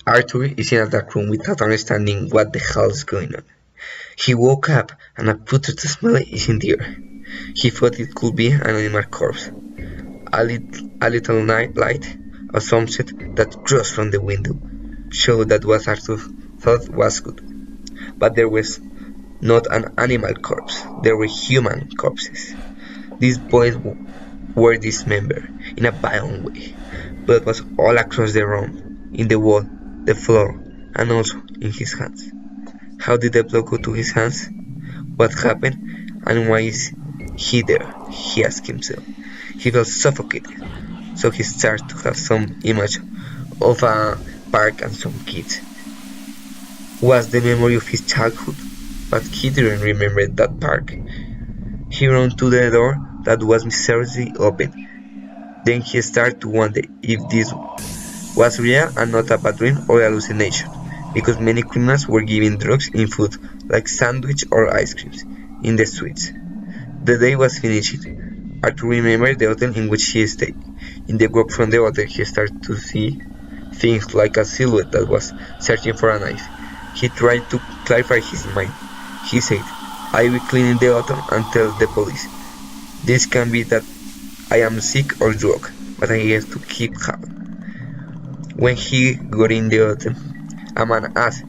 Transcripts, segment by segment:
Arthur is in a dark room without understanding what the hell is going on. He woke up and a putrid smell is in the air. He thought it could be an animal corpse. A little night light of sunset that crossed from the window showed that what Arthur thought was good. But there was not an animal corpse, there were human corpses. These boys were dismembered in a violent way. Blood was all across the room, in the wall, the floor, and also in his hands. How did the blood go to his hands? What happened? And why is he there? He asked himself. He felt suffocated, so he started to have some image of a park and some kids. Was the memory of his childhood, but he didn't remember that park. He ran to the door that was mysteriously open. Then he started to wonder if this was real and not a bad dream or hallucination, because many criminals were giving drugs in food, like sandwiches or ice creams, in the streets. The day was finished. Arthur remembered the hotel in which he stayed. In the walk from the hotel he started to see things like a silhouette that was searching for a knife. He tried to clarify his mind. He said, "I will clean the hotel and tell the police. This can be that I am sick or drunk, but I have to keep calm." When he got in the hotel, a man asked,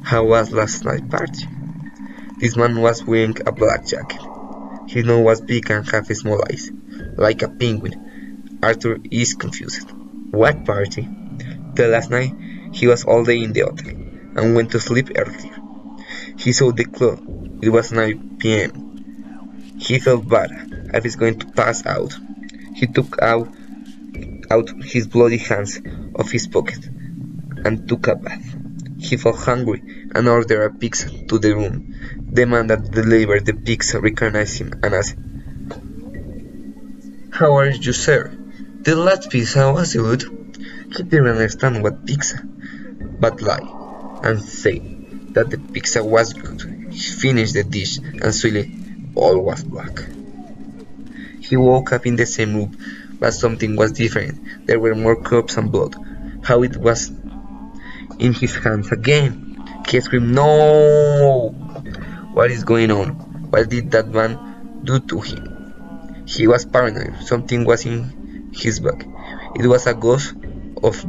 "How was last night's party?" This man was wearing a black jacket. His nose was big and had small eyes, like a penguin. Arthur is confused. What party? The last night he was all day in the hotel and went to sleep earlier. He saw the clock. It was 9 p.m. He felt bad. I was going to pass out. He took out his bloody hands of his pocket and took a bath. He felt hungry and ordered a pizza to the room. The man that delivered the pizza recognized him and asked, "How are you, sir? The last pizza was good." He didn't understand what pizza, but lied and said that the pizza was good. He finished the dish and suddenly all was black. He woke up in the same room, but something was different. There were more cups and blood. How it was in his hands again. He screamed, "No! What is going on? What did that man do to him?" He was paranoid. Something was in his back. It was a ghost of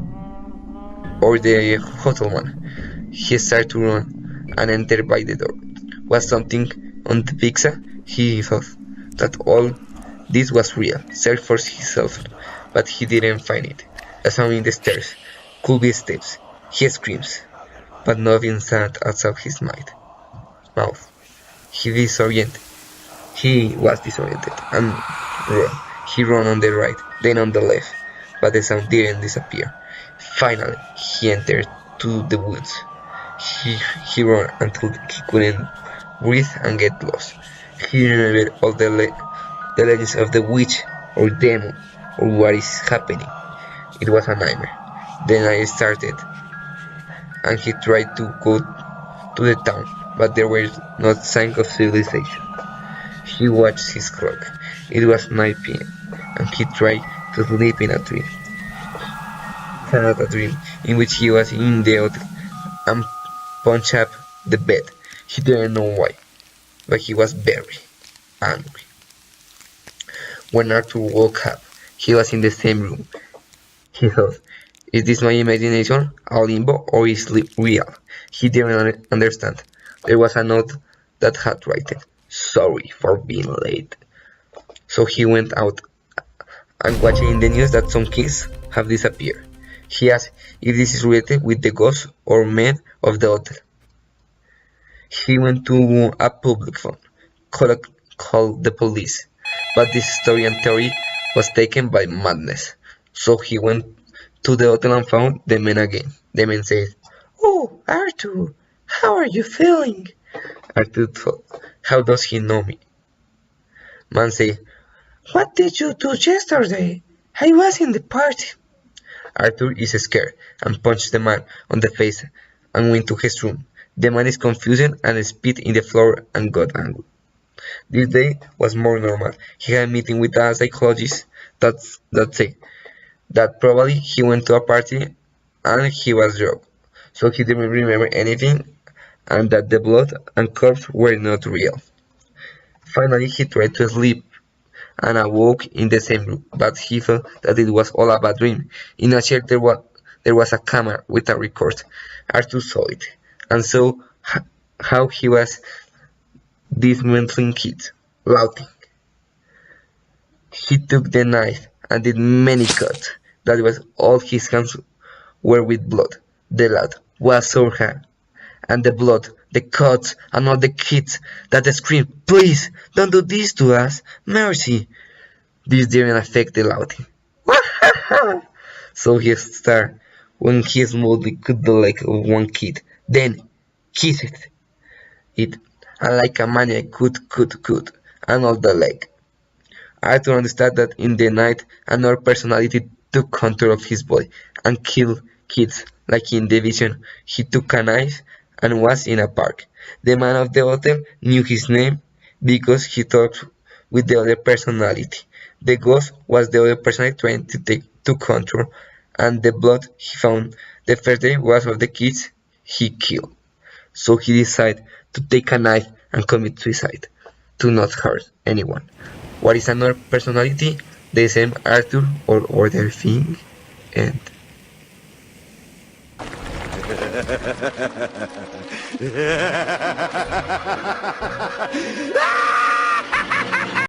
or the hotel man. He started to run and entered by the door. Was something on the pizza? He thought that all this was real. Searched for himself, but he didn't find it. A sound in the stairs. Could be steps. He screams, but nothing sat outside his mouth. He was disoriented and ran. He ran on the right, then on the left, but the sound didn't disappear. Finally, he entered to the woods. He ran until he couldn't breathe and get lost. He remembered all the legends of the witch or demon or what is happening. It was a nightmare. The night started, and he tried to go to the town, but there were no signs of civilization. He watched his clock. It was 9 p.m., and he tried to sleep in a dream. He had a dream in which he was in the hotel and punched up the bed. He didn't know why, but he was very angry. When Arthur woke up, he was in the same room. He thought, "Is this my imagination, a limbo, or is it real?" He didn't understand. There was a note that had written, "Sorry for being late." So he went out and watched in the news that some kids have disappeared. He asked if this is related with the ghosts or men of the hotel. He went to a public phone, called the police, but this story and theory was taken by madness. So he went to the hotel and found the men again. The man said, "Oh, Arthur, how are you feeling?" Arthur thought, "How does he know me?" Man said, "What did you do yesterday? I was in the party." Arthur is scared and punched the man on the face and went to his room. The man is confused and spit in the floor and got angry. This day was more normal. He had a meeting with a psychologist that said that probably he went to a party and he was drunk. so he didn't remember anything and that the blood and corpse were not real. Finally, he tried to sleep and awoke in the same room, but he felt that it was all a bad dream. In a chair there was a camera with a record. Arthur saw it, and saw how he was dismantling it, laughing. He took the knife and did many cuts. That was all his hands were with blood. The lad was so hurt, and the blood, the cuts, and all the kids that screamed, "Please, don't do this to us! Mercy!" This didn't affect the lad. So he started when he smoothly cut the leg of one kid, then kissed it, and like a maniac cut, and all the leg. I had to understand that in the night another personality took control of his body and killed kids, like in the vision he took a knife and was in a park. The man of the hotel knew his name because he talked with the other personality. The ghost was the other personality trying to take to control, and the blood he found the first day was of the kids he killed. So he decided to take a knife and commit suicide, to not hurt anyone. What is another personality? The same Arthur or other thing? And